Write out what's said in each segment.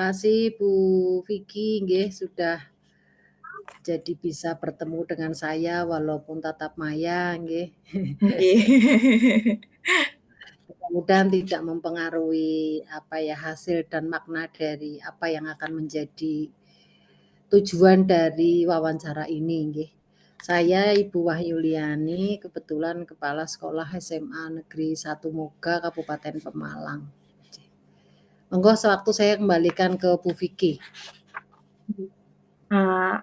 kasih Bu Vicky nggih sudah jadi bisa bertemu dengan saya walaupun tatap maya nggih. Nggih. Mudah-mudahan tidak mempengaruhi hasil dan makna dari apa yang akan menjadi tujuan dari wawancara ini nggih. Saya Ibu Wahyuliani, kebetulan Kepala Sekolah SMA Negeri 1 Moga Kabupaten Pemalang. Monggo sewaktu saya kembalikan ke Bu Vicky.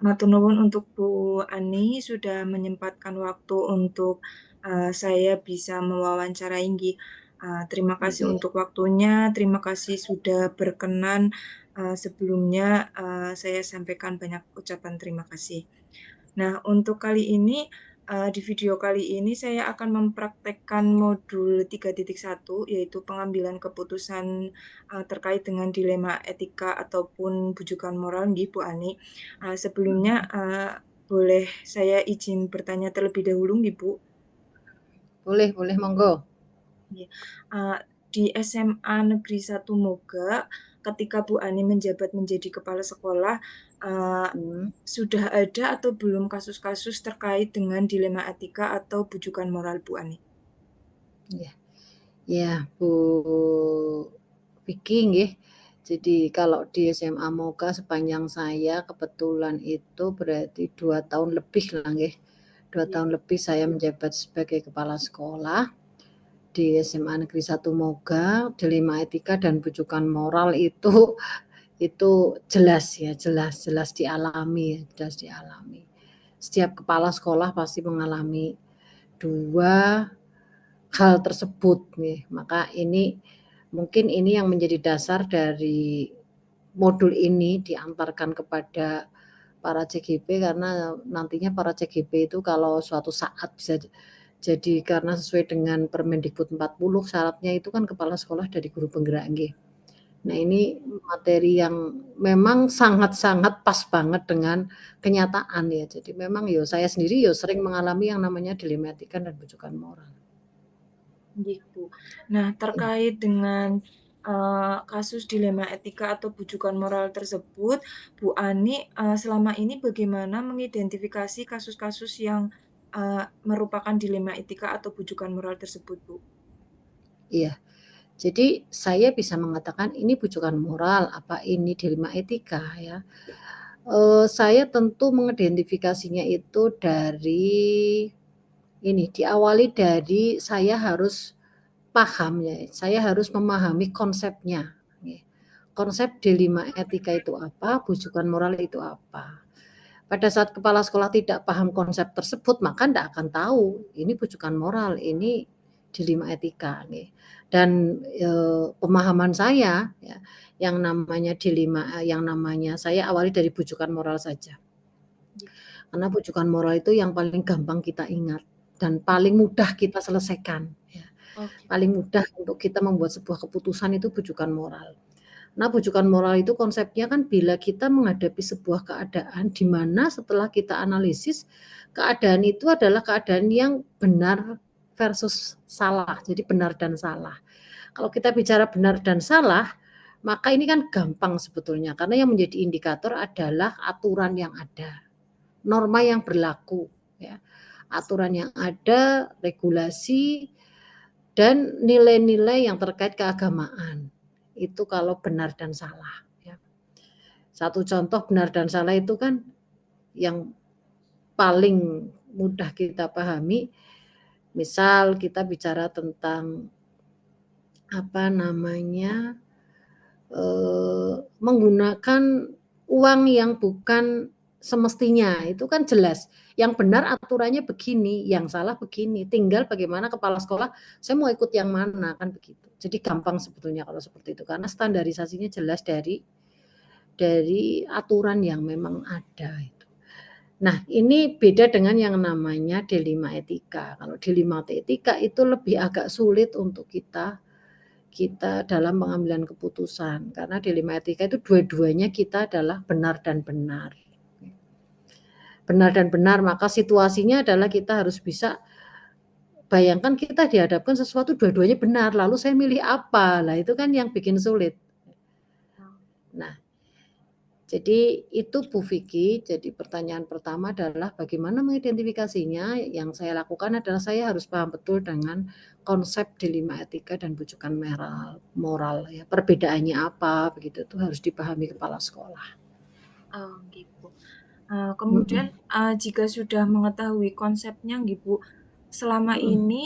Matur nuwun untuk Bu Ani sudah menyempatkan waktu untuk saya bisa mewawancarai nggih. Terima kasih Nggih. untuk waktunya, terima kasih sudah berkenan. Sebelumnya saya sampaikan banyak ucapan terima kasih. Nah, untuk kali ini, di video kali ini saya akan mempraktekkan modul 3.1 yaitu pengambilan keputusan terkait dengan dilema etika ataupun bujukan moral nggih, Bu Ani. Sebelumnya, boleh saya izin bertanya terlebih dahulu nggih, Bu? Boleh boleh, monggo. Iya, di SMA Negeri 1 Moga, ketika Bu Ani menjabat menjadi kepala sekolah, sudah ada atau belum kasus-kasus terkait dengan dilema etika atau bujukan moral, Bu Ani? Iya. Ya, Bu Vicky nggih. Jadi kalau di SMA Moga sepanjang saya kebetulan itu berarti 2 tahun lebih lah nggih. 2 Iya. tahun lebih saya menjabat sebagai kepala sekolah di SMA Negeri 1 Moga. Dilema etika dan bujukan moral itu jelas ya, jelas dialami. Setiap kepala sekolah pasti mengalami 2 hal tersebut nih. Maka mungkin ini yang menjadi dasar dari modul ini diantarkan kepada para CGP karena nantinya para CGP itu kalau suatu saat bisa jadi karena sesuai dengan Permendikbud 40 syaratnya itu kan kepala sekolah dari guru penggerak nggih. Nah, ini materi yang memang sangat-sangat pas banget dengan kenyataan ya. Jadi memang saya sendiri sering mengalami yang namanya dilema etika dan bujukan moral. Nggih, Bu. Nah, terkait dengan kasus dilema etika atau bujukan moral tersebut, Bu Ani, selama ini bagaimana mengidentifikasi kasus-kasus yang merupakan dilema etika atau bujukan moral tersebut, Bu? Iya. Jadi saya bisa mengatakan ini bujukan moral, apa ini dilema etika ya. Saya tentu mengidentifikasinya itu diawali dari saya harus paham ya, saya harus memahami konsepnya. Konsep dilema etika itu apa, bujukan moral itu apa. Pada saat kepala sekolah tidak paham konsep tersebut, maka tidak akan tahu ini bujukan moral, ini dilema etika nih. Dan pemahaman saya ya, yang namanya dilema, yang namanya saya awali dari bujukan moral saja. Karena bujukan moral itu yang paling gampang kita ingat dan paling mudah kita selesaikan. Ya. Oke. Paling mudah untuk kita membuat sebuah keputusan itu bujukan moral. Nah, bujukan moral itu konsepnya kan bila kita menghadapi sebuah keadaan di mana setelah kita analisis, keadaan itu adalah keadaan yang benar versus salah. Jadi benar dan salah. Kalau kita bicara benar dan salah, maka ini kan gampang sebetulnya karena yang menjadi indikator adalah aturan yang ada, norma yang berlaku, ya. Aturan yang ada, regulasi dan nilai-nilai yang terkait keagamaan. Itu kalau benar dan salah ya. Satu contoh benar dan salah itu kan yang paling mudah kita pahami, misal kita bicara tentang menggunakan uang yang bukan semestinya, itu kan jelas. Yang benar aturannya begini, yang salah begini. Tinggal bagaimana kepala sekolah, saya mau ikut yang mana, kan begitu. Jadi gampang sebetulnya kalau seperti itu, karena standarisasinya jelas dari aturan yang memang ada itu. Nah, ini beda dengan yang namanya dilema etika. Kalau dilema etika itu lebih agak sulit untuk kita dalam pengambilan keputusan, karena dilema etika itu dua-duanya kita adalah benar dan benar. Benar dan benar, maka situasinya adalah kita harus bisa bayangkan kita dihadapkan sesuatu dua-duanya benar, lalu saya milih apa? Lah itu kan yang bikin sulit. Nah, Jadi itu Bu Vicky, jadi pertanyaan pertama adalah bagaimana mengidentifikasinya, yang saya lakukan adalah saya harus paham betul dengan konsep dilema etika dan bujukan moral ya, perbedaannya apa begitu, itu harus dipahami kepala sekolah. Oh, gitu. Kemudian, Mhm, jika sudah mengetahui konsepnya nggih, Bu, selama mhm, ini,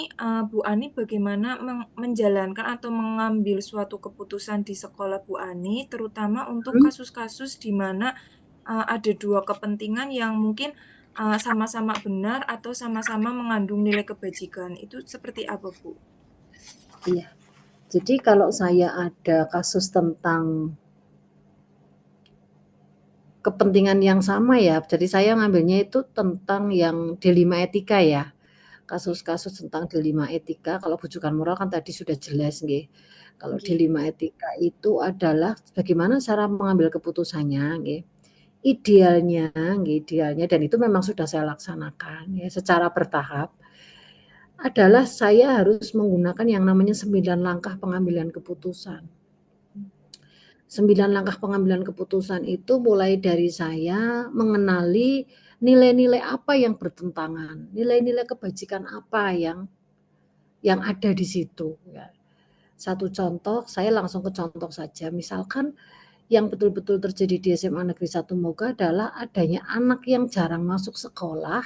Bu Ani bagaimana menjalankan atau mengambil suatu keputusan di sekolah Bu Ani, terutama untuk mhm. kasus-kasus di mana, ada 2 kepentingan yang mungkin, sama-sama benar atau sama-sama mengandung nilai kebajikan, itu seperti apa, Bu? Iya, jadi kalau saya ada kasus tentang kepentingan yang sama ya, jadi saya ngambilnya itu tentang yang dilema etika ya. Nggih Kasus-kasus tentang dilema etika, kalau bujukan moral kan tadi sudah jelas nggih. Kalau nggih dilema etika itu adalah bagaimana cara mengambil keputusannya nggih. Idealnya nggih, idealnya dan itu memang sudah saya laksanakan ya secara bertahap, adalah saya harus menggunakan yang namanya 9 langkah pengambilan keputusan. 9 langkah pengambilan keputusan itu mulai dari saya mengenali nilai-nilai apa yang bertentangan, nilai-nilai kebajikan apa yang ada di situ ya. Satu contoh, saya langsung ke contoh saja, misalkan yang betul-betul terjadi di SMA Negeri 1 Moga adalah adanya anak yang jarang masuk sekolah,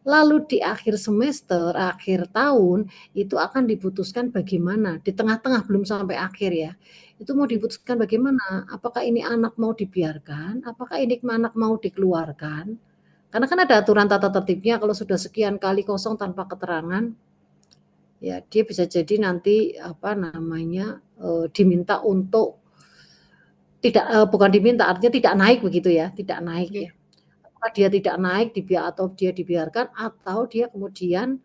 lalu di akhir semester, akhir tahun, itu akan diputuskan bagaimana, di tengah-tengah belum sampai akhir ya, itu mau nggih diputuskan bagaimana, apakah ini anak mau dibiarkan, apakah ini anak mau dikeluarkan, karena kan ada aturan tata tertibnya kalau sudah sekian kali kosong tanpa keterangan, ya dia bisa jadi nanti, apa namanya, diminta untuk tidak bukan diminta, artinya tidak naik begitu ya, tidak naik nggih ya. Apakah dia tidak naik atau dia dibiarkan atau dia kemudian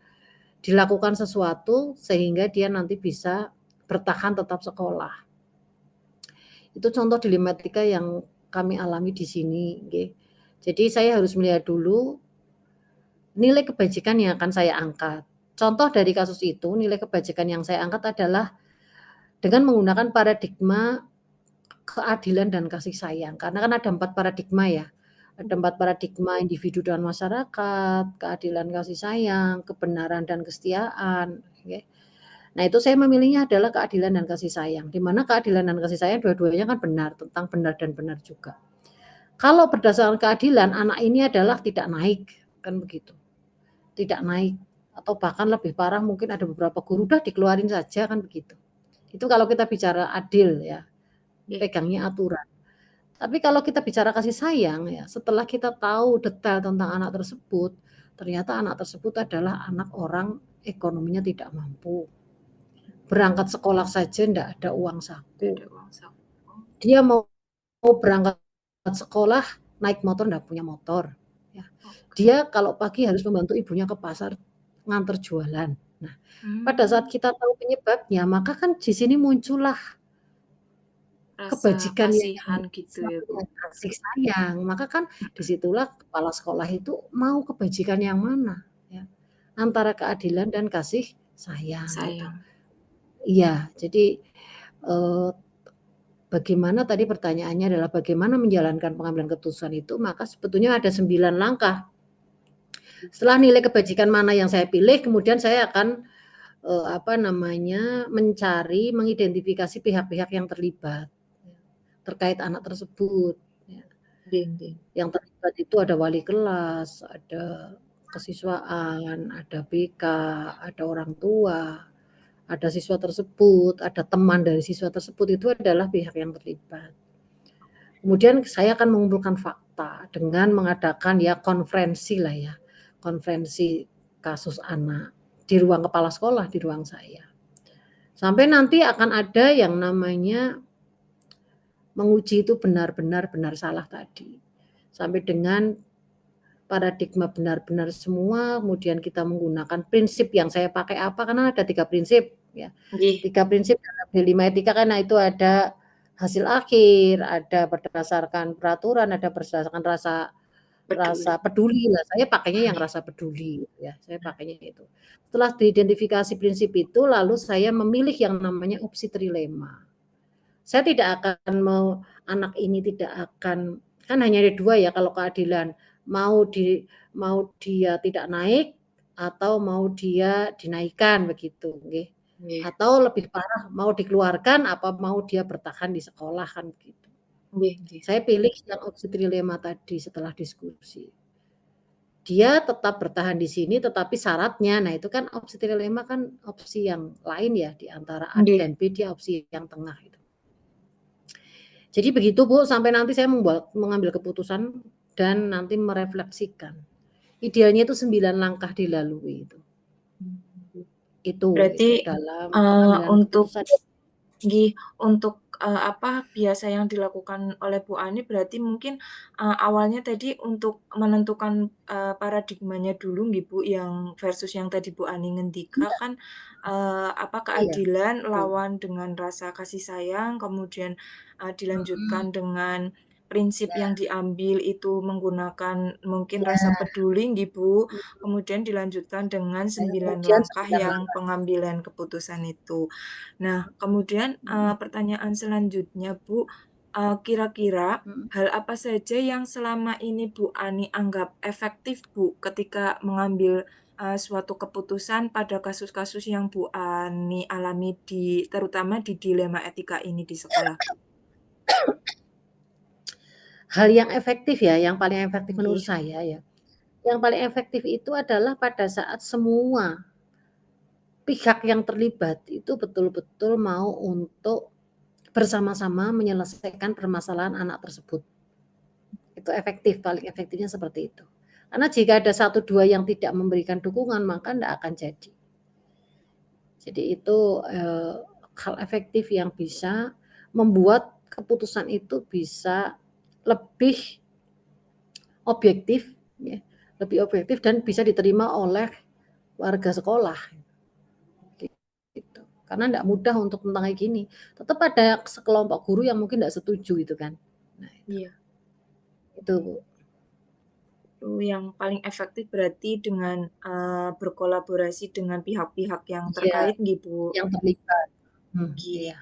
dilakukan sesuatu sehingga dia nanti bisa bertahan tetap sekolah. Itu contoh dilematika yang kami alami di sini nggih. Jadi saya harus melihat dulu nilai kebajikan yang akan saya angkat. Contoh dari kasus itu, nilai kebajikan yang saya angkat adalah dengan menggunakan paradigma keadilan dan kasih sayang, karena kan ada 4 paradigma ya. Ada nggih 4 paradigma individu dan masyarakat, keadilan kasih sayang, kebenaran dan kesetiaan, oke. Nah, itu saya memilihnya adalah keadilan dan kasih sayang, di mana keadilan dan kasih sayang dua-duanya kan benar, tentang benar dan benar juga. Kalau berdasarkan keadilan, anak ini adalah tidak naik, kan begitu, tidak naik, atau bahkan lebih parah mungkin ada beberapa guru, "Udah dikeluarin saja," kan begitu. Itu kalau kita bicara adil ya, nggih pegangnya aturan. Tapi kalau kita bicara kasih sayang ya, setelah kita tahu detail tentang anak tersebut, ternyata anak tersebut adalah anak orang ekonominya tidak mampu. Berangkat sekolah saja ndak ada uang tidak saku. ada uang saku. Oh, Dia mau berangkat sekolah naik motor ndak punya motor, ya. oke. Dia kalau pagi harus membantu ibunya ke pasar nganter jualan. Nah, pada saat Mmm, kita tahu penyebabnya, maka kan di sini muncullah rasa kebajikan yang kasihan gitu ya, Bu? namanya kasih sayang, maka kan Mhm, disitulah kepala sekolah itu mau kebajikan yang mana, ya, antara keadilan dan kasih sayang gitu. sayang. Iya, jadi, eee, bagaimana tadi pertanyaannya adalah bagaimana menjalankan pengambilan keputusan itu, maka sebetulnya ada 9 langkah. Setelah nilai kebajikan mana yang saya pilih, kemudian saya akan, apa namanya, mencari, mengidentifikasi pihak-pihak yang terlibat, ya, terkait anak tersebut, ya. Nggih nggih. Yang terlibat itu ada wali kelas, ada kesiswaan, ada BK, ada orang tua, ada siswa tersebut, ada teman dari siswa tersebut, itu adalah pihak yang terlibat. Kemudian saya akan mengumpulkan fakta dengan mengadakan ya konferensi lah ya, konferensi kasus anak di ruang kepala sekolah, di ruang saya. Sampai nanti akan ada yang namanya menguji itu benar-benar benar salah tadi. Sampai dengan paradigma benar-benar semua, kemudian kita menggunakan prinsip yang saya pakai apa, karena ada 3 prinsip ya. Nggih, 3 prinsip dalam D5 etika kan, nah itu ada hasil akhir, ada berdasarkan peraturan, ada berdasarkan rasa peduli. rasa peduli lah, saya pakainya yang Nggih, rasa peduli gitu ya, saya pakainya itu. Setelah diidentifikasi prinsip itu, lalu saya memilih yang namanya opsi trilema. Saya tidak akan anak ini tidak akan kan hanya ada 2 ya kalau keadilan, mau mau dia tidak naik atau mau dia dinaikkan begitu nggih. Nggih Atau lebih parah mau dikeluarkan apa mau dia bertahan di sekolah kan begitu. nggih nggih. Saya pilih yang opsi trilema tadi setelah diskusi. Dia tetap bertahan di sini tetapi syaratnya, nah itu kan opsi trilema kan opsi yang lain ya di antara A Nggih. dan B dia opsi yang tengah itu. Jadi begitu Bu, sampai nanti saya mengambil keputusan dan nanti merefleksikan. Idealnya itu 9 langkah dilalui itu. Itu Berarti, dalam pengambilan untuk keputusan. nggih, untuk, apa, biasa yang dilakukan oleh Bu Ani berarti mungkin, awalnya tadi untuk menentukan, paradigmanya dulu nggih Bu, yang versus yang tadi Bu Ani ngendika Iya, kan, apa, iya, keadilan betul. lawan dengan rasa kasih sayang, kemudian, Mhm, dilanjutkan dengan prinsip yang iya. diambil itu menggunakan mungkin rasa Iya, peduli nggih Bu, mhm, kemudian dilanjutkan dengan dan 9 kemudian langkah 9 yang langkah. pengambilan keputusan itu. Nah, kemudian, Mhm, pertanyaan selanjutnya, Bu, kira-kira mhm. hal apa saja yang selama ini Bu Ani anggap efektif, Bu, ketika mengambil, suatu keputusan pada kasus-kasus yang Bu Ani alami terutama di dilema etika ini di sekolah, Bu? Hal yang efektif ya, yang paling efektif menurut Nggih, saya ya, yang paling efektif itu adalah pada saat semua pihak yang terlibat itu betul-betul mau untuk bersama-sama menyelesaikan permasalahan anak tersebut. Itu efektif, paling efektifnya seperti itu. Karena jika ada 1, 2 yang tidak memberikan dukungan, maka ndak akan jadi. Jadi itu, hal efektif yang bisa membuat keputusan itu bisa lebih objektif ya, lebih objektif dan bisa diterima oleh warga sekolah, gitu. Karena ndak mudah untuk tentang kayak gini, tetap ada sekelompok guru yang mungkin ndak setuju itu kan. Nah iya. itu, Bu. Itu yang paling efektif berarti dengan, berkolaborasi dengan pihak-pihak yang Iya, terkait nggih, Bu? yang terlibat. Nggih. Iya.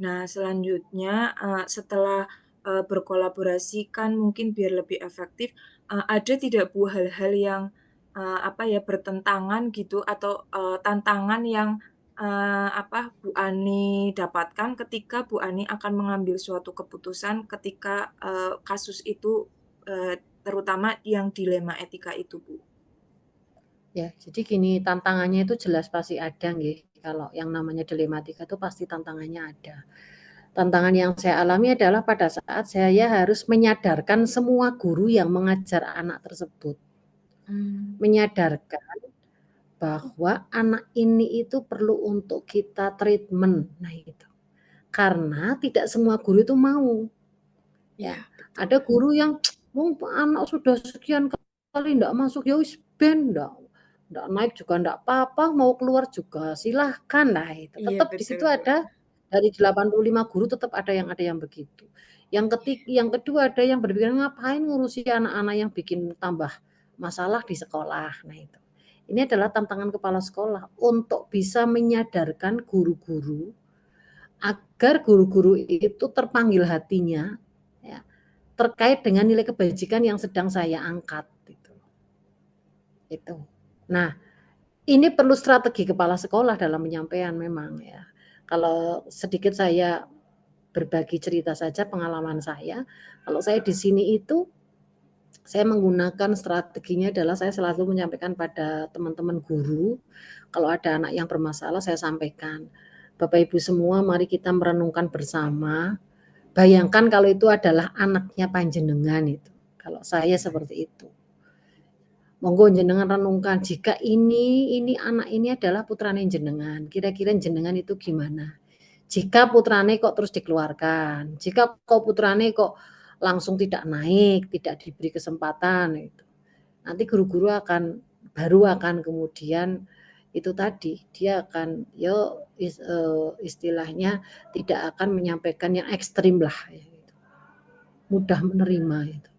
Nah, selanjutnya, setelah, berkolaborasi kan mungkin biar lebih efektif, ada tidak Bu hal-hal yang, apa ya, bertentangan gitu atau, tantangan yang, apa, Bu Ani dapatkan ketika Bu Ani akan mengambil suatu keputusan ketika, kasus itu, terutama yang dilema etika itu, Bu? Ya, jadi gini, tantangannya itu jelas pasti ada nggih, kalau yang namanya dilematika itu pasti tantangannya ada. Tantangan yang saya alami adalah pada saat saya harus menyadarkan semua guru yang mengajar anak tersebut. Mmm, Menyadarkan bahwa anak ini itu perlu untuk kita treatment, nah itu. Karena tidak semua guru itu mau, iya ya. betul. Ada guru yang, "Wong anak sudah sekian kali ndak masuk, ya wis ben ndak naik juga ndak apa-apa, mau keluar juga silahkan." Nah itu, Iya tetap di betul, situ Bu. ada dari 85 guru tetap ada yang begitu. Yang kedua ada yang berpikir, "Ngapain ngurusi anak-anak yang bikin tambah masalah di sekolah." Nah itu. Ini adalah tantangan kepala sekolah untuk bisa menyadarkan guru-guru agar guru-guru itu terpanggil hatinya ya, terkait dengan nilai kebajikan yang sedang saya angkat gitu, itu. Nah, ini perlu strategi kepala sekolah dalam penyampaian memang ya. Kalau sedikit saya berbagi cerita saja pengalaman saya, kalau saya di sini itu saya menggunakan strateginya adalah saya selalu menyampaikan pada teman-teman guru, kalau ada anak yang bermasalah saya sampaikan, "Bapak Ibu semua mari kita merenungkan bersama, bayangkan kalau itu adalah anaknya panjenengan itu." Kalau saya seperti itu. Monggo jenengan renungkan, jika ini anak ini adalah putrane jenengan, kira-kira jenengan itu gimana? Jika putrane kok terus dikeluarkan, jika kok putrane kok langsung tidak naik, tidak diberi kesempatan itu. Nanti guru-guru baru akan kemudian itu tadi, dia akan istilahnya tidak akan menyampaikan yang ekstrim lah ya gitu, mudah menerima itu,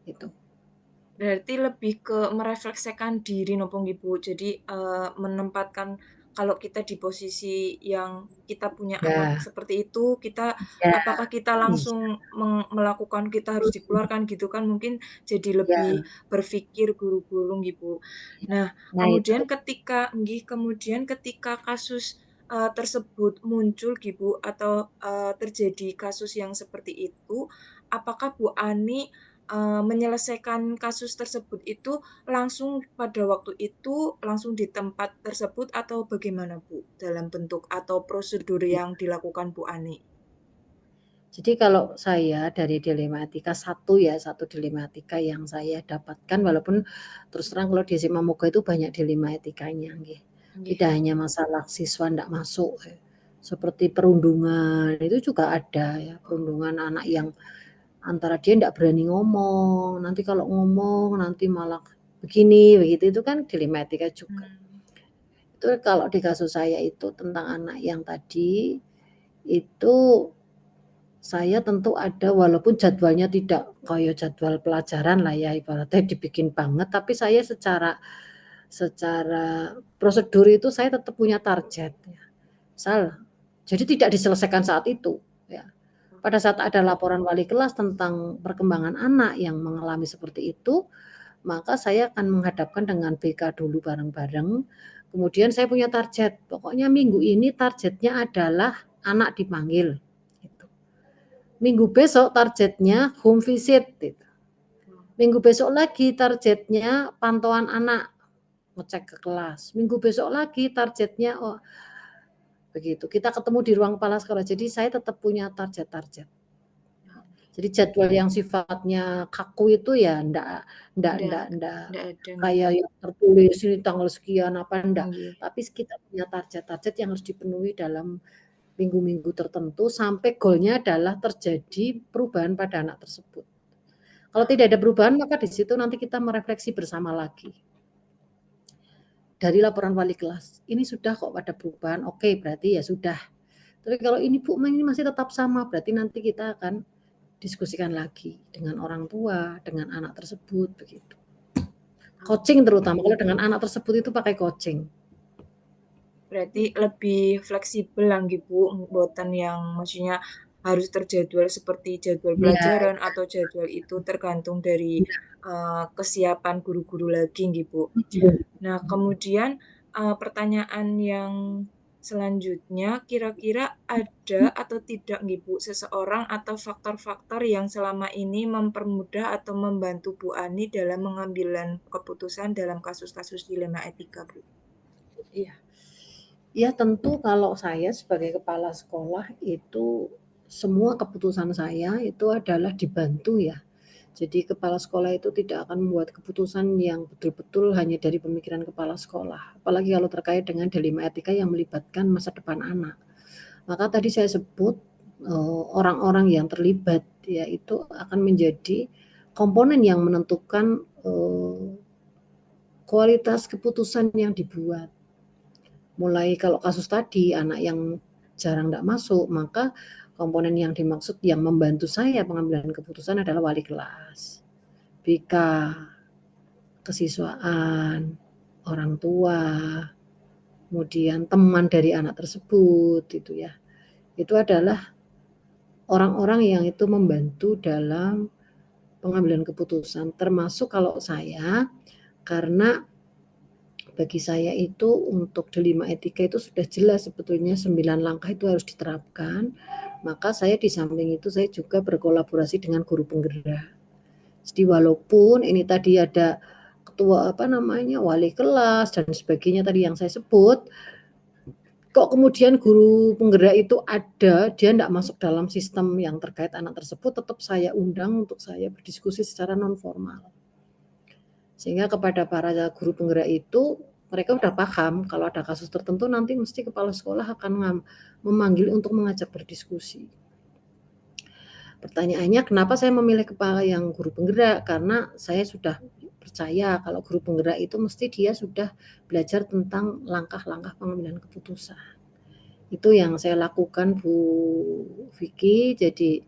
itu. Berarti lebih ke merefleksikan diri nopo nggih, Bu? Jadi, menempatkan kalau kita di posisi yang kita punya anak Ya, seperti itu, kita ya, apakah kita iya, langsung melakukan kita harus dikeluarkan gitu kan, mungkin jadi lebih ya, berpikir guru-guru nggih, Bu. Nah, nah itu. kemudian ketika kasus, tersebut muncul nggih, Bu, atau, terjadi kasus yang seperti itu, apakah Bu Ani, menyelesaikan kasus tersebut itu langsung pada waktu itu, langsung di tempat tersebut atau bagaimana, Bu? Dalam bentuk atau prosedur yang dilakukan Bu Ani? Jadi kalau saya dari dilematika satu dilematika yang saya dapatkan walaupun terus terang kalau di SMA Moga itu banyak dilematikanya nggih. Nggih. Tidak hanya masalah siswa ndak masuk, seperti perundungan itu juga ada ya, perundungan anak yang antara dia ndak berani ngomong, nanti kalau ngomong nanti malah begini, begitu, itu kan dilematika juga. Mmm. Itu kalau di kasus saya itu tentang anak yang tadi, itu saya tentu ada walaupun jadwalnya tidak kayak jadwal pelajaran lah ya, ibaratnya dibikin banget, tapi saya secara secara prosedur itu saya tetap punya target ya. Misal, jadi tidak diselesaikan saat itu ya. Pada saat ada laporan wali kelas tentang perkembangan anak yang mengalami seperti itu, maka saya akan menghadapkan dengan BK dulu bareng-bareng. Kemudian saya punya target, pokoknya minggu ini targetnya adalah anak dipanggil. Gitu. Minggu besok targetnya home visit. Gitu. Minggu besok lagi targetnya pantauan anak, ngecek ke kelas. Minggu besok lagi targetnya oh, begitu. Kita ketemu di ruang kepala sekolah. Jadi saya tetap punya target-target. Jadi jadwal yang sifatnya kaku itu ya ndak Nggak ada nggih. kayak yang tertulis ini tanggal sekian apa ndak. Nggih. Tapi kita punya target-target yang harus dipenuhi dalam minggu-minggu tertentu sampai goalnya adalah terjadi perubahan pada anak tersebut. Kalau tidak ada perubahan maka di situ nanti kita merefleksi bersama lagi. Dari laporan wali kelas, ini sudah kok ada perubahan, oke berarti ya sudah. Tapi kalau ini Bu, ini masih tetap sama, berarti nanti kita akan diskusikan lagi dengan orang tua, dengan anak tersebut, begitu. Coaching terutama, kalau dengan anak tersebut itu pakai coaching. Berarti lebih fleksibel lah nggih, Bu, mboten yang maksudnya harus terjadwal seperti jadwal Iya, pelajaran atau jadwal itu tergantung dari, iya. kesiapan guru-guru lagi nggih, Bu. Iya. Nah, kemudian, pertanyaan yang selanjutnya, kira-kira ada atau tidak nggih, Bu, seseorang atau faktor-faktor yang selama ini mempermudah atau membantu Bu Ani dalam mengambilan keputusan dalam kasus-kasus dilema etika, Bu? Iya. Ya tentu kalau saya sebagai kepala sekolah itu semua keputusan saya itu adalah dibantu ya. Jadi kepala sekolah itu tidak akan membuat keputusan yang betul-betul hanya dari pemikiran kepala sekolah. Apalagi kalau terkait dengan dilema etika yang melibatkan masa depan anak. Maka tadi saya sebut orang-orang yang terlibat ya itu akan menjadi komponen yang menentukan kualitas keputusan yang dibuat. Mulai kalau kasus tadi anak yang jarang tidak masuk, maka komponen yang dimaksud yang membantu saya pengambilan keputusan adalah wali kelas, BK, kesiswaan, orang tua, kemudian teman dari anak tersebut itu ya. Itu adalah orang-orang yang itu membantu dalam pengambilan keputusan, termasuk kalau saya karena bagi saya itu untuk dilema etika itu sudah jelas sebetulnya 9 langkah itu harus diterapkan. Maka saya di samping itu saya juga berkolaborasi dengan guru penggerak. Jadi walaupun ini tadi ada ketua apa namanya wali kelas dan sebagainya tadi yang saya sebut, kok kemudian guru penggerak itu ada, dia tidak masuk dalam sistem yang terkait anak tersebut, tetap saya undang untuk saya berdiskusi secara non formal. Sehingga kepada para guru penggerak itu mereka sudah paham kalau ada kasus tertentu nanti mesti kepala sekolah akan memanggil untuk mengajak berdiskusi. Pertanyaannya kenapa saya memilih kepala yang guru penggerak? Karena saya sudah percaya kalau guru penggerak itu mesti dia sudah belajar tentang langkah-langkah pengambilan keputusan. Itu yang saya lakukan Bu Vicky. Jadi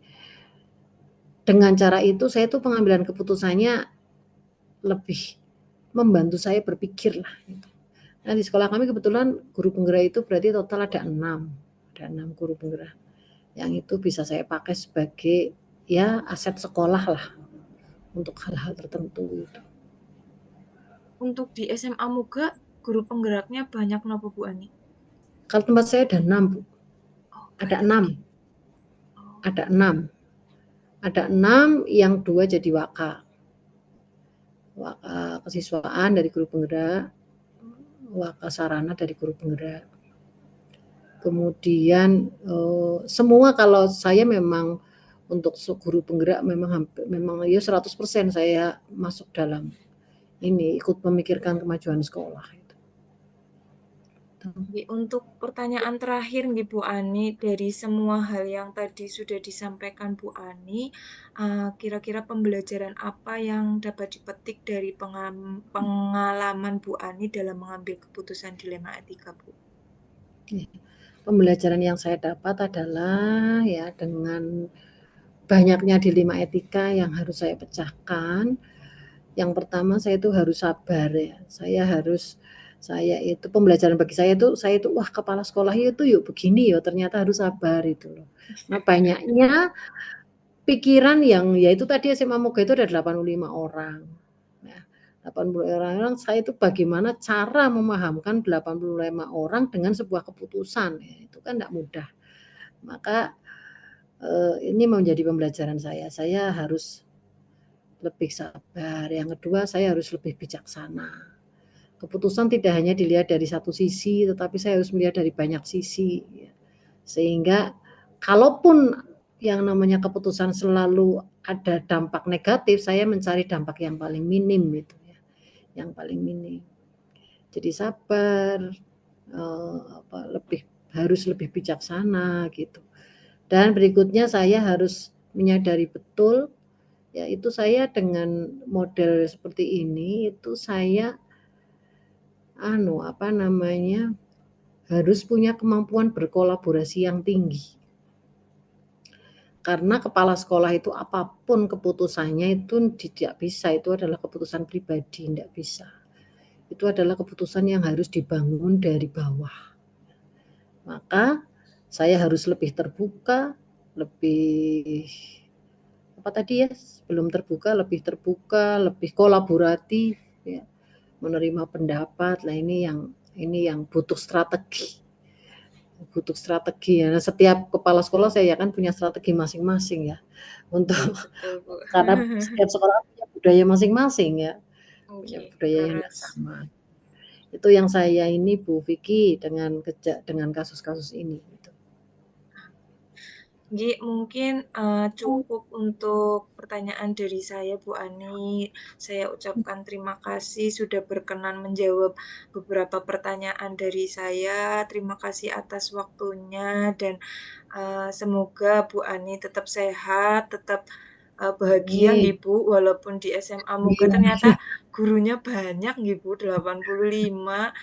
dengan cara itu saya tuh pengambilan keputusannya lebih membantu saya berpikir lah gitu. Nah, di sekolah kami kebetulan guru penggerak itu berarti total ada 6 guru penggerak. Yang itu bisa saya pakai sebagai ya aset sekolah lah untuk hal-hal tertentu itu. Untuk di SMA Muga, guru penggeraknya banyak nopo Bu Ani? Kalau tempat saya ada 6, Bu. Oh, Ada banyak 6, nih. Oh, ada 6. Ada 6 yang 2 jadi waka. Waka kesiswaan dari guru penggerak, waka sarana dari guru penggerak. Kemudian semua kalau saya memang untuk guru penggerak memang ya 100% saya masuk dalam ini ikut memikirkan kemajuan sekolah itu. Untuk pertanyaan terakhir nih Bu Ani, dari semua hal yang tadi sudah disampaikan Bu Ani, kira-kira pembelajaran apa yang dapat dipetik dari pengalaman Bu Ani dalam mengambil keputusan dilema etika, Bu? Pembelajaran yang saya dapat adalah ya dengan banyaknya dilema etika yang harus saya pecahkan. Yang pertama saya itu harus sabar ya. Saya itu pembelajaran bagi saya itu wah kepala sekolah itu yuk begini ya ternyata harus sabar itu loh. Nah banyaknya pikiran yang ya itu tadi SMA Moga itu ada 85 orang. Nah, 80 orang saya itu bagaimana cara memahamkan 85 orang dengan sebuah keputusan ya, itu kan enggak mudah. Maka ini menjadi pembelajaran saya. Saya harus lebih sabar. Yang kedua, saya harus lebih bijaksana. Keputusan tidak hanya dilihat dari satu sisi, tetapi saya harus melihat dari banyak sisi. Ya. Sehingga kalaupun yang namanya keputusan selalu ada dampak negatif, saya mencari dampak yang paling minim gitu ya. Yang paling minim. Jadi sabar, harus lebih bijaksana gitu. Dan berikutnya saya harus menyadari betul yaitu saya dengan model seperti ini itu saya harus punya kemampuan berkolaborasi yang tinggi. Karena kepala sekolah itu apapun keputusannya itu tidak bisa, itu adalah keputusan pribadi, tidak bisa. Itu adalah keputusan yang harus dibangun dari bawah. Maka saya harus lebih terbuka, lebih apa tadi ya, sebelum terbuka, lebih kolaboratif ya, menerima pendapat. Nah, ini yang butuh strategi. Butuh strategi ya. Nah, setiap kepala sekolah saya kan punya strategi masing-masing ya. Untuk Iya, betul, Bu. karena setiap sekolah punya budaya masing-masing ya. Punya Oke, budaya yang tidak laras. sama. Itu yang saya ini Bu Vicky dengan kasus-kasus ini gitu. Mungkin cukup untuk pertanyaan dari saya, Bu Ani. Saya ucapkan terima kasih sudah berkenan menjawab beberapa pertanyaan dari saya. Terima kasih atas waktunya dan semoga Bu Ani tetap sehat, tetap bahagia Amin. nggih Bu, walaupun di SMA Muga Amin. ternyata gurunya banyak nggih Bu, 85.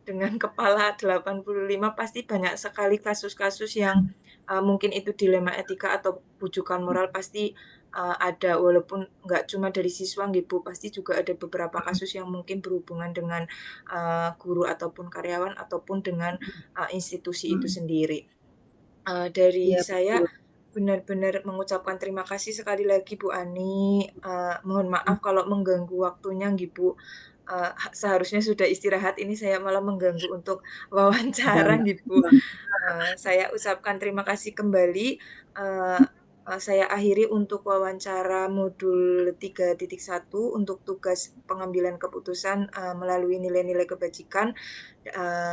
Dengan kepala 85 pasti banyak sekali kasus-kasus yang mungkin itu dilema etika atau bujukan moral pasti ada, walaupun nggak cuma dari siswa nggih Bu, pasti juga ada beberapa kasus yang mungkin berhubungan dengan guru ataupun karyawan ataupun dengan institusi itu sendiri. Dari Iya saya betul. benar-benar mengucapkan terima kasih sekali lagi Bu Ani, mohon maaf kalau mengganggu waktunya nggih Bu, seharusnya sudah istirahat, ini saya malah mengganggu untuk wawancara Enggak. nggih Bu. Saya ucapkan terima kasih kembali, eee saya akhiri untuk wawancara modul 3.1 untuk tugas pengambilan keputusan, melalui nilai-nilai kebajikan.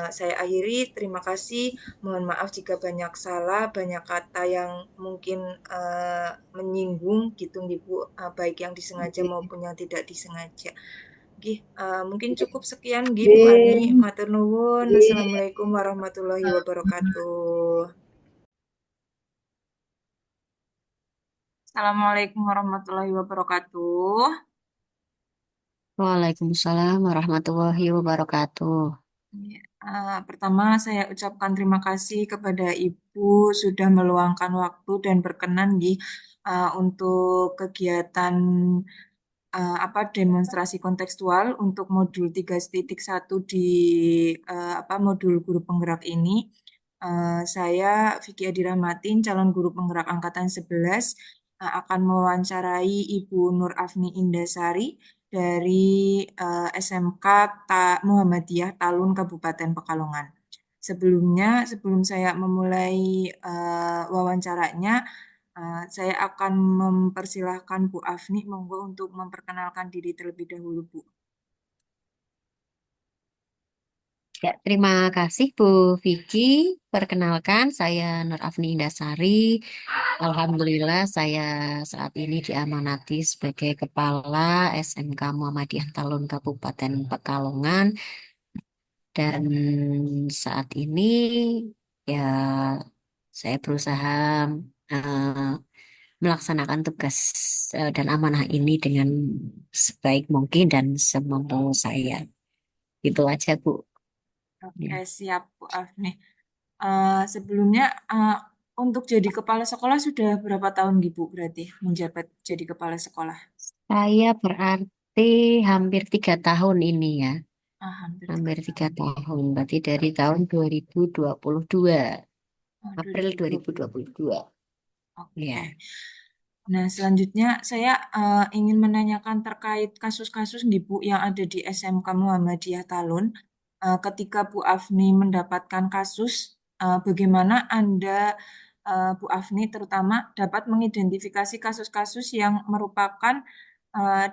Saya akhiri, terima kasih, mohon maaf jika banyak salah, banyak kata yang mungkin menyinggung gitu nggih Bu, baik yang disengaja Oke. maupun yang tidak disengaja. Nggih, mungkin cukup sekian nggih Bu Ani, Oke. matur nuwun. Oke. Assalamualaikum warahmatullahi wabarakatuh. Assalamualaikum warahmatullahi wabarakatuh. Waalaikumsalam warahmatullahi wabarakatuh. Iya, pertama saya ucapkan terima kasih kepada Ibu sudah meluangkan waktu dan berkenan nggih, untuk kegiatan demonstrasi kontekstual untuk modul 3.1 di modul guru penggerak ini. Saya Vicky Adira Matin, calon guru penggerak angkatan 11, akan mewawancarai Ibu Nur Afni Indasari dari SMK Muhammadiyah Talun Kabupaten Pekalongan. Sebelum saya memulai wawancaranya, saya akan mempersilahkan Bu Afni, monggo untuk memperkenalkan diri terlebih dahulu, Bu. Ya, terima kasih Bu Vicky. Perkenalkan, saya Nur Afni Indasari. Alhamdulillah, saya saat ini diamanati sebagai Kepala SMK Muhammadiyah Talun Kabupaten Pekalongan. Dan saat ini ya saya berusaha eh, melaksanakan tugas dan amanah ini dengan sebaik mungkin dan semampu saya. Itu aja, Bu. Oke, siap Bu Afni. Sebelumnya untuk jadi kepala sekolah sudah berapa tahun Ibu berarti menjabat jadi kepala sekolah? Saya berarti hampir 3 tahun ini ya. Hampir tiga Hampir tiga tahun. tahun. Berarti dari tahun 2022. April 2020. 2022. Oke. Ya. Nah, selanjutnya saya ingin menanyakan terkait kasus-kasus nih Bu yang ada di SMK Muhammadiyah Talun. Ketika Bu Afni mendapatkan kasus, bagaimana Anda, Bu Afni terutama dapat mengidentifikasi kasus-kasus yang merupakan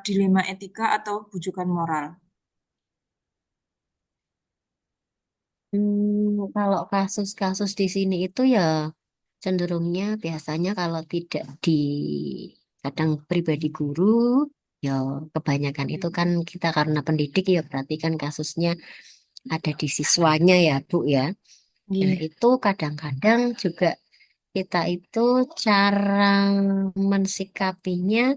dilema etika atau bujukan moral? Kalau kasus-kasus di sini itu ya cenderungnya biasanya kalau tidak di kadang pribadi guru, ya kebanyakan itu kan kita karena pendidik ya berarti kan kasusnya ada di siswanya ya Bu ya. Nah Iya. itu kadang-kadang juga kita itu cara mensikapinya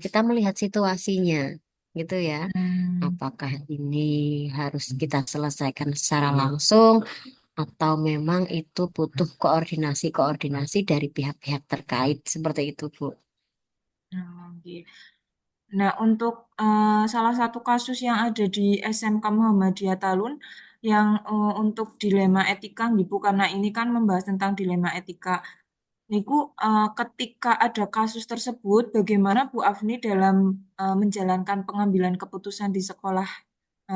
kita melihat situasinya gitu ya. Hmm. Apakah ini harus kita selesaikan secara langsung atau memang itu butuh koordinasi-koordinasi dari pihak-pihak terkait seperti itu, Bu. Oke. Nah, untuk salah satu kasus yang ada di SMK Muhammadiyah Talun yang untuk dilema etika, Ibu, karena ini kan membahas tentang dilema etika. Niku, ketika ada kasus tersebut, bagaimana Bu Afni dalam menjalankan pengambilan keputusan di sekolah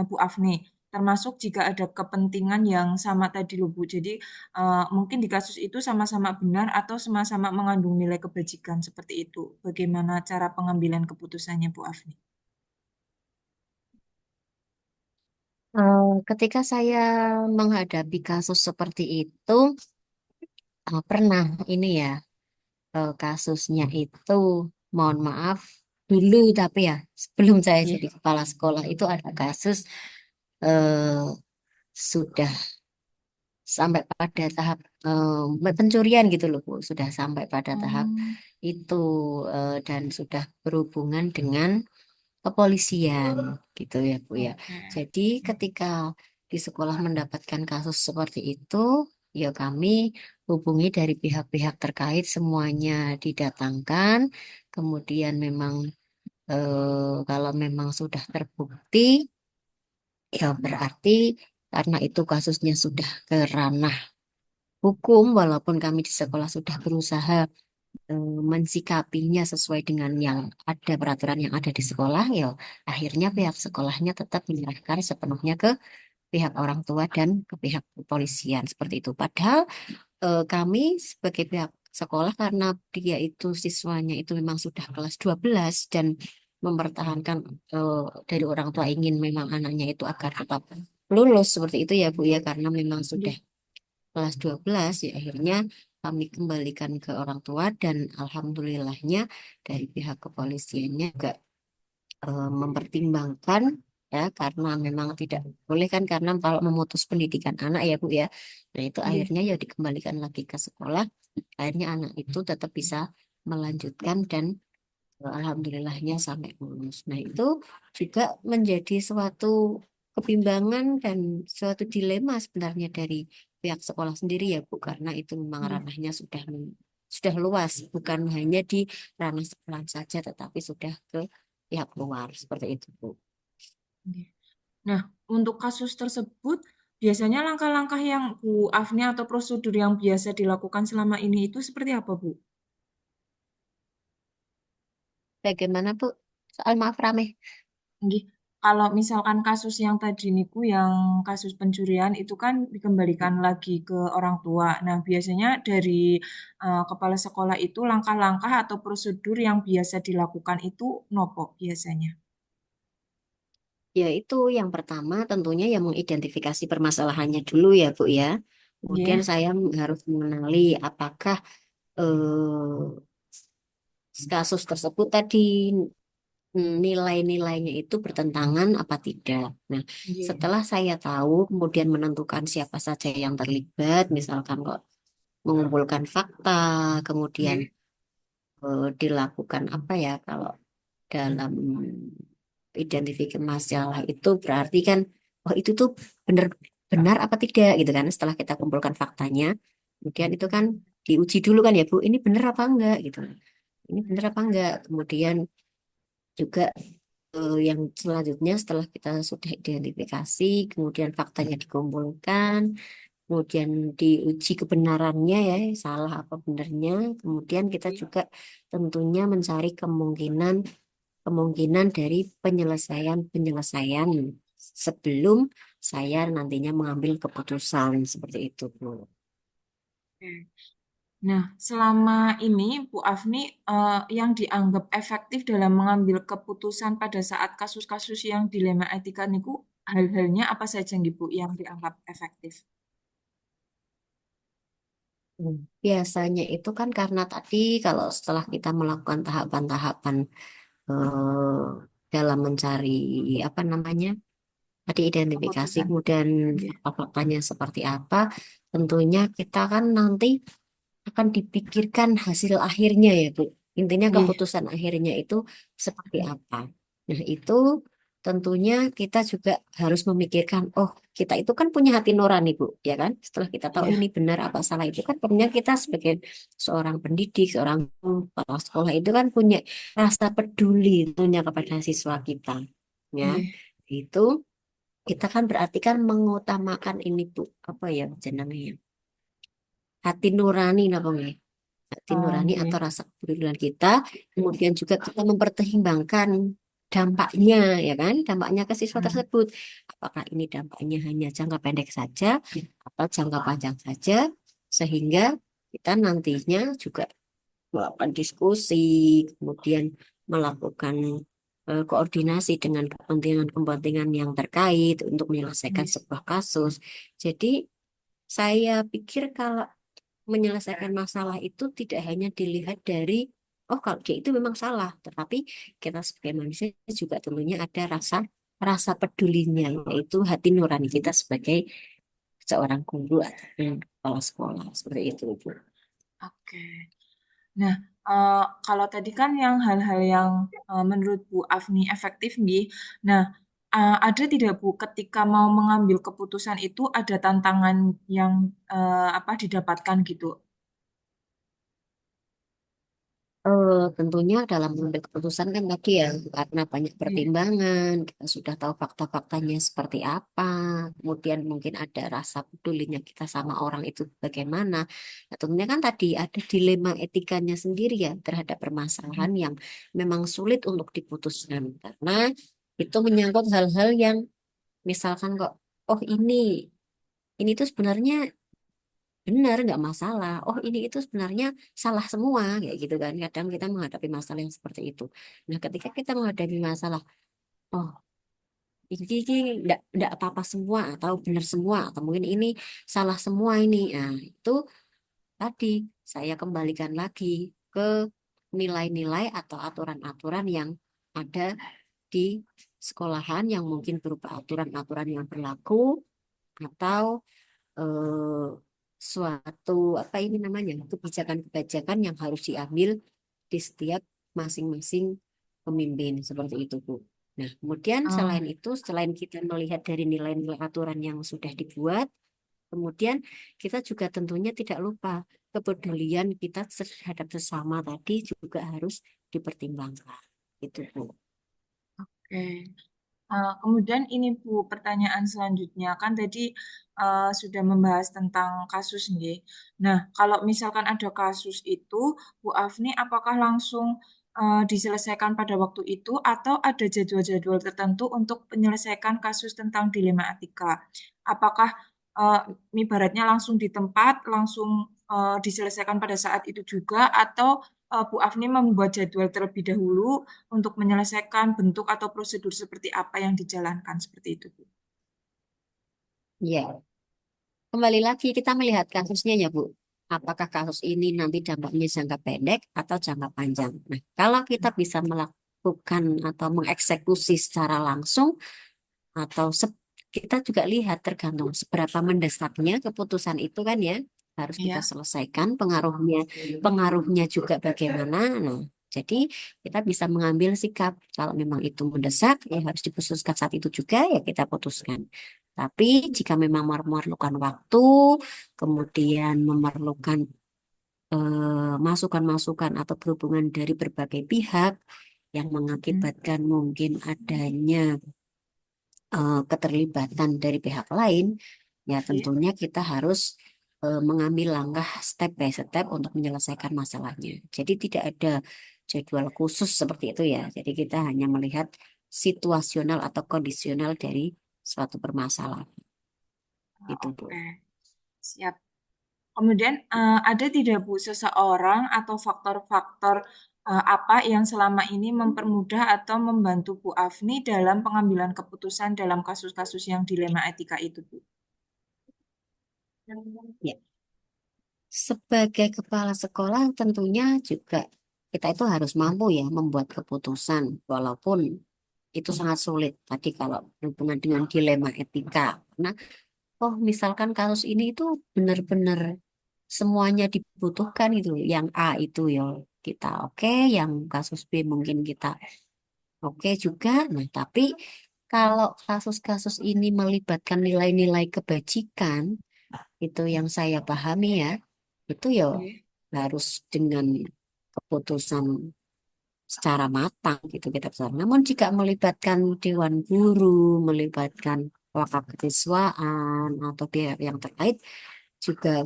Bu Afni? Termasuk jika ada kepentingan yang sama tadi loh Bu. Jadi mungkin di kasus itu sama-sama benar atau sama-sama mengandung nilai kebajikan seperti itu. Bagaimana cara pengambilan keputusannya Bu Afni? Ketika saya menghadapi kasus seperti itu, pernah ini ya, kasusnya itu, mohon maaf, dulu tapi ya, sebelum saya Iya. jadi kepala sekolah itu ada kasus eh, sudah sampai pada tahap pencurian gitu loh Bu, sudah sampai pada tahap Oh, itu dan sudah berhubungan dengan kepolisian gitu ya Bu ya. oke. Jadi ketika di sekolah mendapatkan kasus seperti itu, ya kami hubungi dari pihak-pihak terkait semuanya didatangkan. Kemudian memang kalau memang sudah terbukti, ya berarti karena itu kasusnya sudah ke ranah hukum, walaupun kami di sekolah sudah berusaha mensikapinya sesuai dengan yang ada peraturan yang ada di sekolah, ya akhirnya pihak sekolahnya tetap menyerahkan sepenuhnya ke pihak orang tua dan ke pihak kepolisian seperti itu. Padahal kami sebagai pihak sekolah karena dia itu siswanya itu memang sudah kelas 12 dan mempertahankan dari orang tua ingin memang anaknya itu agar tetap lulus seperti itu ya Bu ya karena memang sudah Iya. kelas 12 ya akhirnya kami kembalikan ke orang tua dan alhamdulillahnya dari pihak kepolisiannya juga mempertimbangkan ya karena memang tidak boleh kan karena kalau memutus pendidikan anak ya Bu ya. Nah itu Iya. akhirnya ya dikembalikan lagi ke sekolah. Akhirnya anak itu tetap bisa melanjutkan dan alhamdulillahnya sampai lulus. Nah itu juga menjadi suatu kebimbangan dan suatu dilema sebenarnya dari pihak sekolah sendiri ya Bu karena itu memang Iya. ranahnya sudah luas bukan hanya di ranah sekolah saja tetapi sudah ke pihak luar seperti itu, Bu. Oke. Nah, untuk kasus tersebut, biasanya langkah-langkah yang Bu Afni atau prosedur yang biasa dilakukan selama ini itu seperti apa, Bu? Bagaimana, Bu? Soal maaf rame. Nggih. Kalau misalkan kasus yang tadi niku yang kasus pencurian itu kan dikembalikan lagi ke orang tua. Nah, biasanya dari kepala sekolah itu langkah-langkah atau prosedur yang biasa dilakukan itu nopo biasanya. Ya itu yang pertama tentunya yang mengidentifikasi permasalahannya dulu ya, Bu ya. Kemudian Nggih. saya harus mengenali apakah kasus tersebut tadi nilai-nilainya itu bertentangan apa tidak. Nah, Nggih. setelah saya tahu, kemudian menentukan siapa saja yang terlibat, misalkan kok mengumpulkan fakta, kemudian dilakukan apa ya, kalau dalam identifikasi masalah itu berarti kan, oh itu tuh benar benar apa tidak gitu kan. Setelah kita kumpulkan faktanya, kemudian itu kan diuji dulu kan ya Bu, ini benar apa enggak gitu. Ini benar apa enggak. Kemudian juga yang selanjutnya setelah kita sudah identifikasi, kemudian faktanya dikumpulkan, kemudian diuji kebenarannya ya, salah apa benarnya, kemudian kita juga tentunya mencari kemungkinan kemungkinan dari penyelesaian-penyelesaian sebelum saya nantinya mengambil keputusan seperti itu, Bu. Oke. Nah, selama ini Bu Afni yang dianggap efektif dalam mengambil keputusan pada saat kasus-kasus yang dilema etika niku hal-halnya apa saja nih Bu yang dianggap efektif? Biasanya itu kan karena tadi kalau setelah kita melakukan tahapan-tahapan eh, dalam mencari apa namanya tadi identifikasi Keputusan. kemudian Nggih. fakta-faktanya seperti apa, tentunya kita kan nanti akan dipikirkan hasil akhirnya ya Bu. Intinya Nggih. keputusan akhirnya itu seperti apa. Nah itu tentunya kita juga harus memikirkan, oh kita itu kan punya hati nurani Bu, ya kan? Setelah kita tahu ini Iya. benar apa salah itu kan tentunya kita sebagai seorang pendidik, seorang kepala sekolah itu kan punya rasa peduli tentunya kepada siswa kita. Ya, Nggih. itu kita kan berarti kan mengutamakan ini Bu, apa ya jenengnya? Hati nurani napa nggih? Hati Oh, nurani atau nggih. rasa kepedulian kita, kemudian juga kita mempertimbangkan dampaknya, ya kan? Dampaknya ke siswa Hmm. tersebut. Apakah ini dampaknya hanya jangka pendek saja atau jangka panjang saja, sehingga kita nantinya juga melakukan diskusi, kemudian melakukan koordinasi dengan kepentingan-kepentingan yang terkait untuk menyelesaikan Nggih. sebuah kasus. Jadi saya pikir kalau menyelesaikan masalah itu tidak hanya dilihat dari, oh kalau dia itu memang salah, tetapi kita sebagai manusia juga tentunya ada rasa rasa pedulinya, yaitu hati nurani kita sebagai seorang guru atau kepala sekolah seperti itu, Bu. Oke. Nah, kalau tadi kan yang hal-hal yang menurut Bu Afni efektif nih. Nah, ada tidak Bu ketika mau mengambil keputusan itu ada tantangan yang apa didapatkan gitu? Tentunya dalam mengambil keputusan kan tadi ya karena banyak Iya. pertimbangan, kita sudah tahu fakta-faktanya seperti apa, kemudian mungkin ada rasa pedulinya kita sama orang itu bagaimana. Nah, tentunya kan tadi ada dilema etikanya sendiri ya terhadap permasalahan yang memang sulit untuk diputuskan karena itu menyangkut hal-hal yang misalkan kok, oh ini tuh sebenarnya benar nggak masalah. Oh ini itu sebenarnya salah semua kayak gitu kan. Kadang kita menghadapi masalah yang seperti itu. Nah ketika kita menghadapi masalah, oh ini nggak apa-apa semua atau benar semua atau mungkin ini salah semua ini. Nah itu tadi saya kembalikan lagi ke nilai-nilai atau aturan-aturan yang ada di sekolahan yang mungkin berupa aturan-aturan yang berlaku atau eh, suatu apa ini namanya kebijakan-kebijakan yang harus diambil di setiap masing-masing pemimpin seperti itu Bu. Nah, kemudian Oh, selain itu, selain kita melihat dari nilai-nilai aturan yang sudah dibuat, kemudian kita juga tentunya tidak lupa kepedulian kita terhadap sesama tadi juga harus dipertimbangkan. Itu Bu. Oke. Kemudian ini Bu, pertanyaan selanjutnya kan tadi sudah membahas tentang kasus nih. Nah, kalau misalkan ada kasus itu, Bu Afni apakah langsung diselesaikan pada waktu itu atau ada jadwal-jadwal tertentu untuk menyelesaikan kasus tentang dilema etika? Apakah eh, ibaratnya langsung di tempat, langsung diselesaikan pada saat itu juga, atau Bu Afni membuat jadwal terlebih dahulu untuk menyelesaikan bentuk atau prosedur seperti apa yang dijalankan seperti itu, Bu? Ya, kembali lagi kita melihat kasusnya ya Bu. Apakah kasus ini nanti dampaknya jangka pendek atau jangka panjang? Nah, kalau kita bisa melakukan atau mengeksekusi secara langsung atau kita juga lihat tergantung seberapa mendesaknya keputusan itu kan ya harus kita Iya. selesaikan pengaruhnya pengaruhnya juga bagaimana. Nah, jadi kita bisa mengambil sikap kalau memang itu mendesak ya harus diputuskan saat itu juga ya kita putuskan. Tapi jika memang memerlukan waktu, kemudian memerlukan masukan-masukan atau berhubungan dari berbagai pihak yang Hmm. mengakibatkan mungkin adanya keterlibatan dari pihak lain, ya Iya. tentunya kita harus mengambil langkah step by step untuk menyelesaikan masalahnya. Jadi tidak ada jadwal khusus seperti itu ya. Jadi kita hanya melihat situasional atau kondisional dari suatu permasalahan. Itu Bu. Oke, siap. Kemudian ada tidak Bu seseorang atau faktor-faktor apa yang selama ini mempermudah atau membantu Bu Afni dalam pengambilan keputusan dalam kasus-kasus yang dilema etika itu, Bu? Ya, sebagai kepala sekolah tentunya juga kita itu harus mampu ya membuat keputusan walaupun itu sangat sulit tadi kalau berhubungan dengan dilema etika. Karena oh misalkan kasus ini itu benar-benar semuanya dibutuhkan itu. Yang A itu ya kita oke, yang kasus B mungkin kita oke juga. Nah, tapi kalau kasus-kasus ini melibatkan nilai-nilai kebajikan, itu yang saya pahami ya, itu ya Oke. harus dengan keputusan secara matang gitu kita bisa. Namun jika melibatkan dewan guru, melibatkan wakil atau pihak yang terkait juga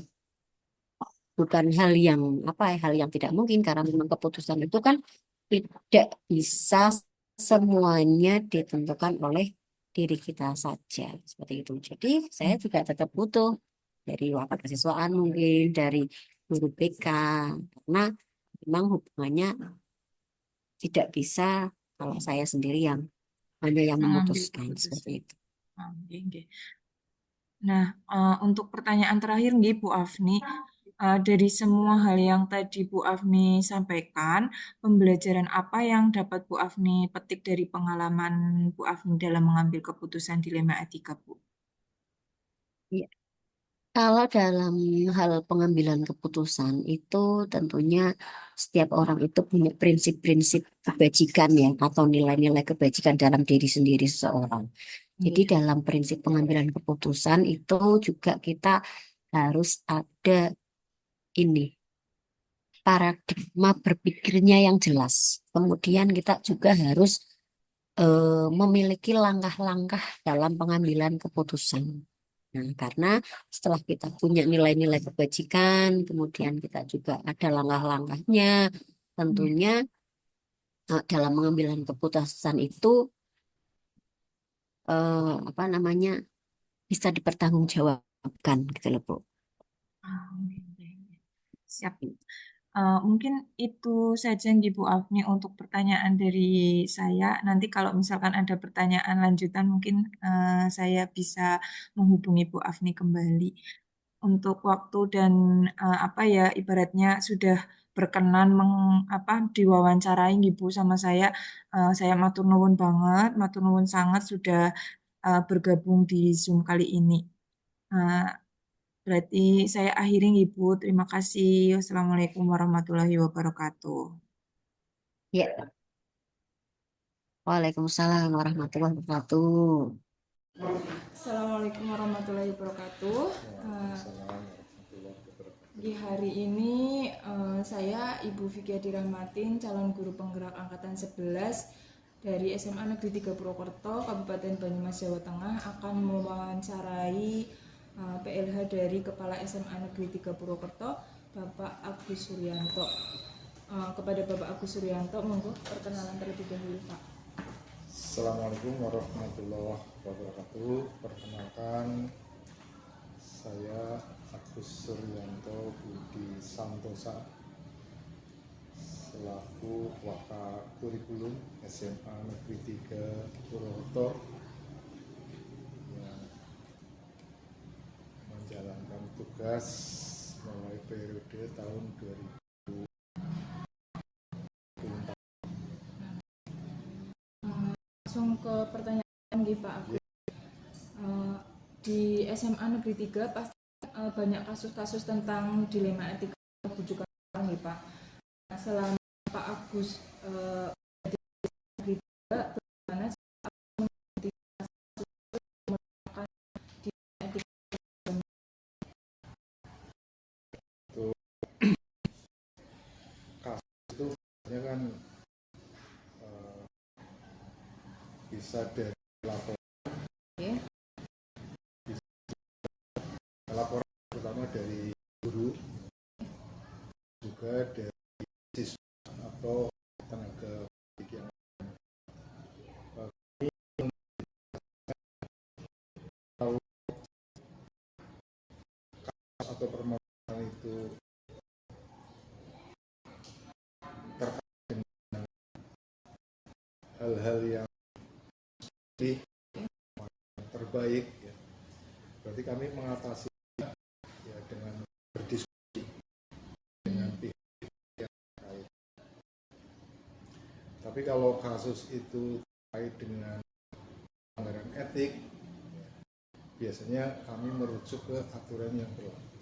bukan hal yang apa ya hal yang tidak mungkin karena memang keputusan itu kan tidak bisa semuanya ditentukan oleh diri kita saja seperti itu. Jadi saya juga tetap butuh dari wakil kesiswaan mungkin dari guru BK karena memang hubungannya tidak bisa kalau saya sendiri yang hanya yang Mengambil memutuskan seperti keputusan. itu. Oke, oke. Nah, untuk pertanyaan terakhir nih Bu Afni, dari semua hal yang tadi Bu Afni sampaikan, pembelajaran apa yang dapat Bu Afni petik dari pengalaman Bu Afni dalam mengambil keputusan dilema etika, Bu? Iya. Kalau dalam hal pengambilan keputusan itu tentunya setiap orang itu punya prinsip-prinsip kebajikan ya atau nilai-nilai kebajikan dalam diri sendiri seseorang. Jadi Iya. dalam prinsip pengambilan keputusan itu juga kita harus ada ini paradigma berpikirnya yang jelas. Kemudian kita juga harus memiliki langkah-langkah dalam pengambilan keputusan. Nah, karena setelah kita punya nilai-nilai kebajikan, kemudian kita juga ada langkah-langkahnya, Iya. tentunya dalam pengambilan keputusan itu apa namanya bisa dipertanggungjawabkan gitu loh Bu. Oke, oke, oke. Siap. Mungkin itu saja nih Bu Afni untuk pertanyaan dari saya. Nanti kalau misalkan ada pertanyaan lanjutan, mungkin saya bisa menghubungi Bu Afni kembali. Untuk waktu dan apa ya ibaratnya sudah berkenan diwawancarai Ibu sama saya. Saya matur nuwun banget, matur nuwun sangat sudah bergabung di Zoom kali ini. Eh, Berarti saya akhiri Ibu. Terima kasih. Wassalamualaikum warahmatullahi wabarakatuh. Ya, Waalaikumsalam warahmatullahi wabarakatuh. Assalamualaikum warahmatullahi wabarakatuh. Eh, di hari ini saya Ibu Vicky Dirahmatin, calon guru penggerak angkatan 11 dari SMA Negeri 3 Purwokerto, Kabupaten Banyumas, Jawa Tengah akan mewawancarai PLH dari Kepala SMA Negeri 3 Purwokerto, Bapak Agus Suryanto. Kepada Bapak Agus Suryanto, monggo perkenalan terlebih dahulu, Pak. Assalamualaikum warahmatullahi wabarakatuh. Perkenalkan, saya Agus Suryanto Budi Santosa selaku Wakakurikulum SMA Negeri 3 Purwokerto yang menjalankan tugas mulai periode tahun 2024. Langsung ke pertanyaan nih Pak Agus. Di SMA Negeri 3 pasti banyak kasus-kasus tentang dilema etika bujukan orang nih Pak. Nah, selama Pak Agus di Negeri 3, bagaimana menggunakan dilema etika? Kasus itu sebenarnya kan bisa dari laporan, laporan terutama dari guru, juga dari siswa atau tenaga pendidik yang tahu kasus atau permasalahan itu terkait dengan hal-hal yang terbaik ya. Berarti kami mengatasi ya dengan berdiskusi dengan pihak yang terkait. Tapi kalau kasus itu terkait dengan pelanggaran etik, ya, biasanya kami merujuk ke aturan yang berlaku.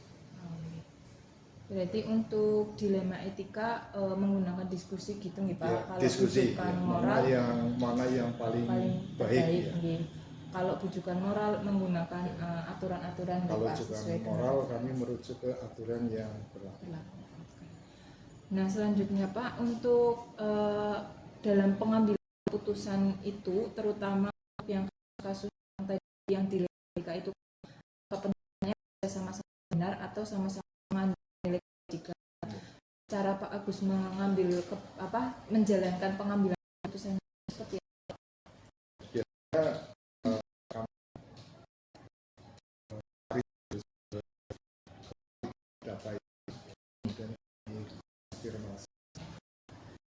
Berarti untuk dilema etika menggunakan diskusi gitu nih Pak. Ya, kalau diskusi bujukan ya, moral mana yang paling baik ya. Kalau bujukan moral menggunakan aturan-aturan Kalau Pak, bujukan moral kami merujuk ke aturan yang berlaku. Nah selanjutnya Pak, untuk dalam pengambilan keputusan itu, terutama yang kasus yang tadi yang dilema etika itu, kepentingannya sama-sama benar atau sama-sama mengambil nilai etika. Cara Pak Agus mengambil menjalankan pengambilan keputusan seperti apa? Biasanya data kemudian dikonfirmasi,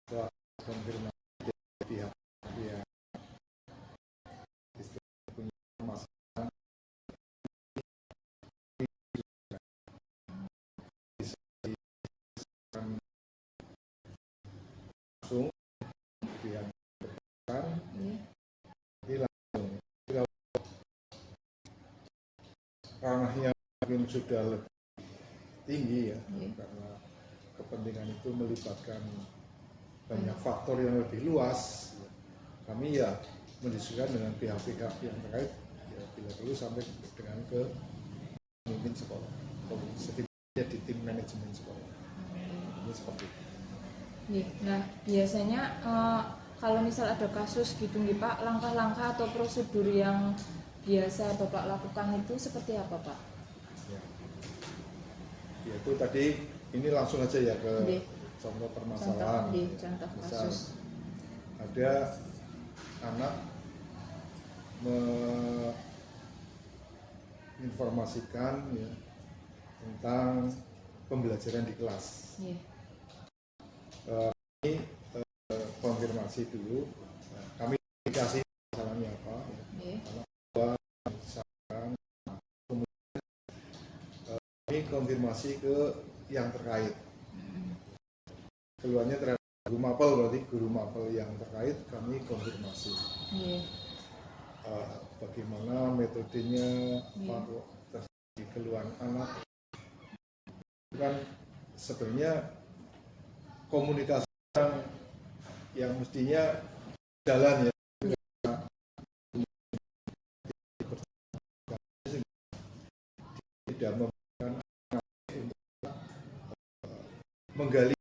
setelah konfirmasi dari pihak yang punya masalah bisa dilakukan langsung pihak berperan ini langsung. Kalau ranahnya mungkin sudah lebih tinggi ya, karena kepentingan itu melibatkan banyak faktor yang lebih luas ya. Kami ya mendiskusikan dengan pihak-pihak yang terkait ya, bila perlu sampai dengan ke pemimpin sekolah, setidaknya di tim manajemen sekolah. Ini seperti itu. Nah biasanya kalau misal ada kasus gitu nih Pak, langkah-langkah atau prosedur yang biasa Bapak lakukan itu seperti apa Pak? Ya itu tadi, ini langsung aja ya ke contoh permasalahan. Contoh misal kasus. ada anak menginformasikan ya, tentang pembelajaran di kelas. Ini konfirmasi dulu, kami dikasih masalahnya apa ya. Kami konfirmasi ke yang terkait. Keluarnya terhadap guru mapel, berarti guru mapel yang terkait kami konfirmasi. Bagaimana metodenya, terjadi keluhan anak. Kan sebenarnya komunikasi yang mestinya jalan ya. Tidak memberikan anak untuk menggali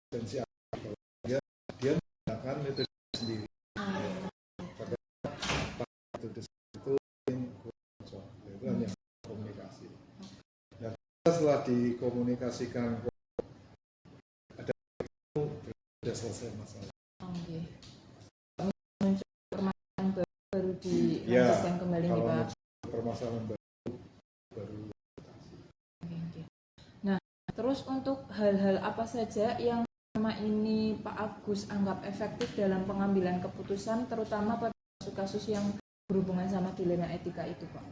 potensi dia menggunakan metode sendiri. dikomunikasikan ada itu sudah selesai masalah. Oke. Muncul permasalahan baru dilanjutkan kembali nih Pak. Permasalahan baru. Oke. Nah, terus untuk hal-hal apa saja yang selama ini Pak Agus anggap efektif dalam pengambilan keputusan, terutama pada kasus-kasus yang berhubungan sama dilema etika itu, Pak?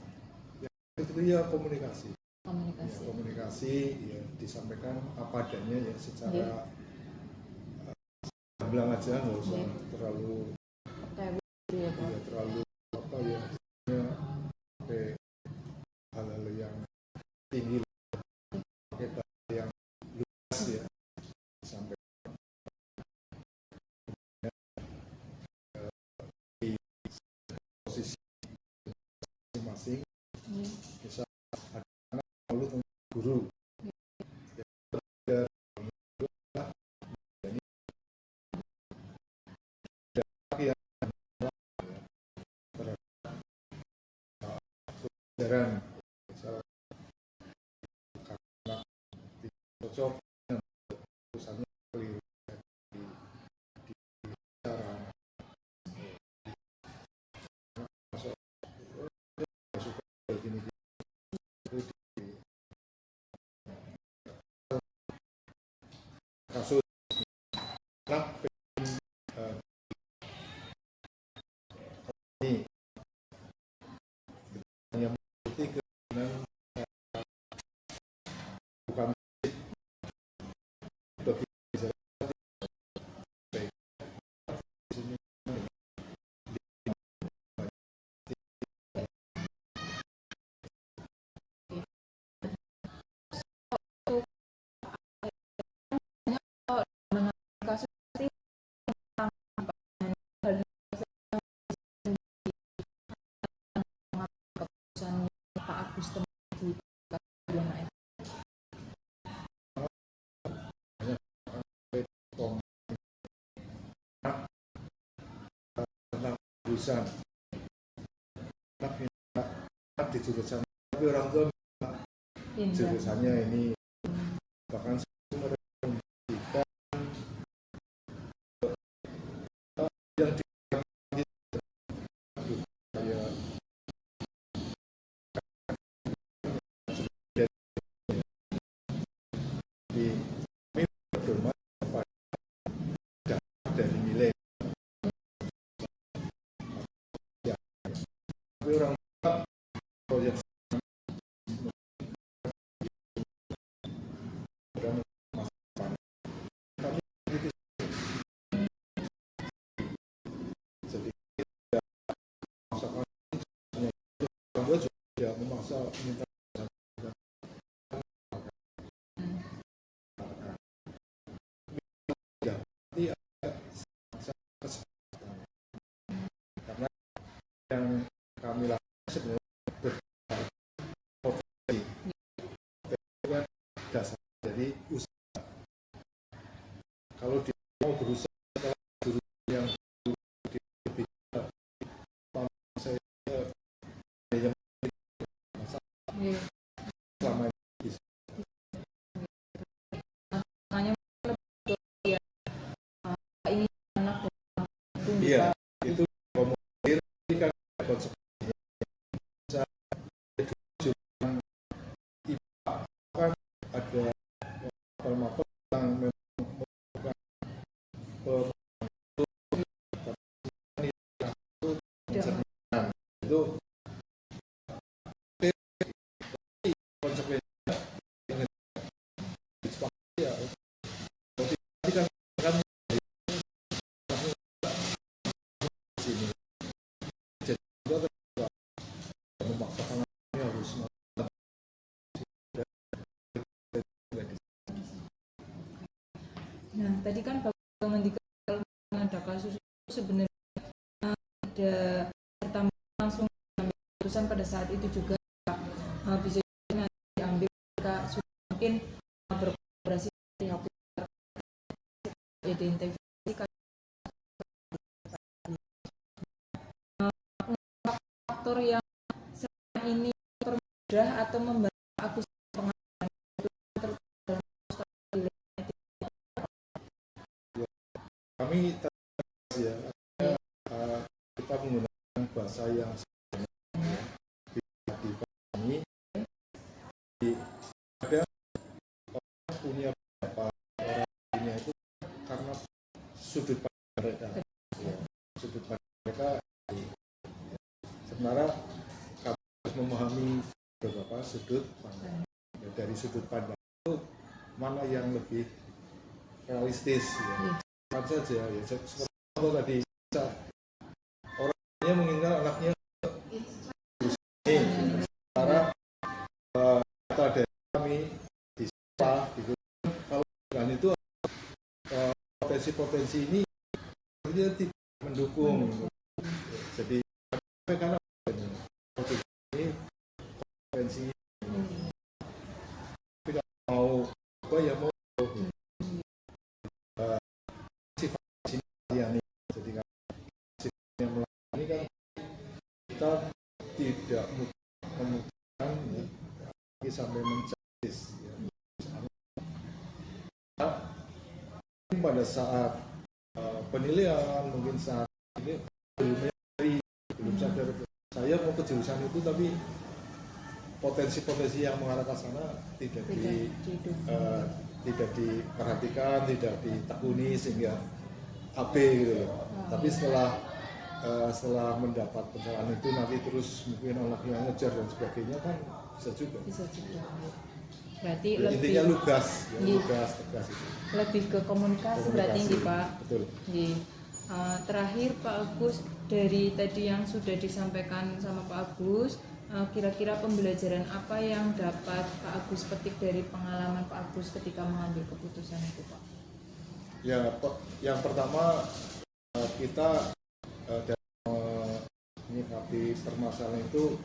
Ya, itu ya komunikasi. Komunikasi Ya, disampaikan apa adanya ya secara gamblang aja, nggak usah terlalu ya, Pak. Ya, terlalu apa ya sampai hal-hal yang tinggi kita yang luas ya sampai di posisi masing-masing. Bisa ada anak lalu tentang guru pelajaran misal karena cocok urusannya keliru di cara masuk suka begini itu di kasus ini hanya mengikuti keinginan bukan bagi baik di sini kasus Pak Agus di dilema tentang jurusan anak di jurusan tapi orang tua jurusannya ini bahkan mereka yang di dari nilai ya tapi orang tua proyek dan masa kami itu jadi ya masakan orang tua juga memaksa minta karena yang kami lakukan sebenarnya berprofesi itu kan dasar dari usaha. Kalau dia mau berusaha setelah guru yang lebih saya yang selama ini bisa. Iya, itu komunikasi kan konsekuensinya. Bisa jurusan IPA kan ada mapel yang memang melakukan itu konsekuensinya yang disepakati ya kan sini jadi kita memaksakan ini harus Nah, tadi kan Bapak mengendikan ada kasus sebenarnya ada pertama langsung keputusan pada saat itu juga bisa diambil jika sudah mungkin berkolaborasi pihak identifikasi faktor yang selama ini mempermudah atau membantu Agus pengambilan bahasa yang bisa dipahami. Ada orang punya beberapa orang punya itu karena sudut pandang mereka, ya, sudut pandang mereka. Sementara kami harus memahami beberapa sudut pandang. Ya, dari sudut pandang itu mana yang lebih realistis, ya. Saja ya, seperti itu tadi, orangnya menginginkan anaknya ini, sementara kata dari kami di sekolah gitu, kalau dengan itu potensi-potensi ini dia tidak mendukung, jadi karena ini potensi tidak mau apa ya mau sifat ini, jadi kan sifat yang melayani kan kita tidak membutuhkan lagi sampai mencacis, ya. Pada saat penilaian mungkin saat ini belum sadar saya mau ke jurusan itu, tapi potensi-potensi yang mengarah ke sana tidak diperhatikan, tidak ditekuni sehingga AB gitu loh. Tapi setelah mendapat pencerahan itu nanti terus mungkin anak yang ngejar dan sebagainya kan bisa juga. Berarti ya, lebih intinya lugas, ya, lugas, tegas itu. Lebih ke komunikasi berarti nih Pak. Betul. Terakhir Pak Agus, dari tadi yang sudah disampaikan sama Pak Agus, kira-kira pembelajaran apa yang dapat Pak Agus petik dari pengalaman Pak Agus ketika mengambil keputusan itu Pak? Ya, yang pertama kita dalam menyikapi permasalahan itu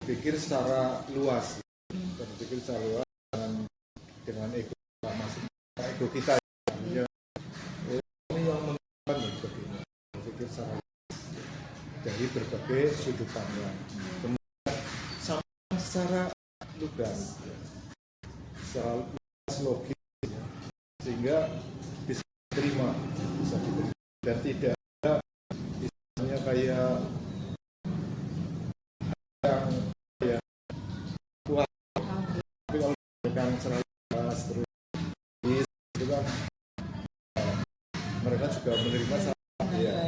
berpikir secara luas, berpikir secara luas dengan ego masing-masing, ego kita. Ya, ini yang menentukan begini, berpikir secara luas dari berbagai sudut pandang, kemudian secara lugas, ya, secara lugas logis, ya, sehingga bisa diterima dan tidak ada istilahnya kayak yang ya kuat, tapi kalau dengan secara lugas terus itu kan mereka juga menerima ya.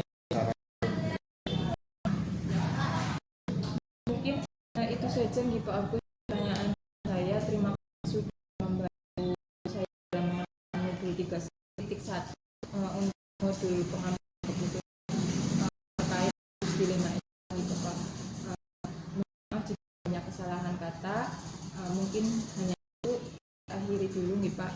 Mungkin itu saja nih Pak Agus pertanyaan saya. Terima kasih sudah membantu saya dalam mengenai modul 3.1 untuk modul pengambilan keputusan terkait dilema itu Pak. Maaf jika banyak kesalahan kata, mungkin hanya itu akhiri dulu nih Pak.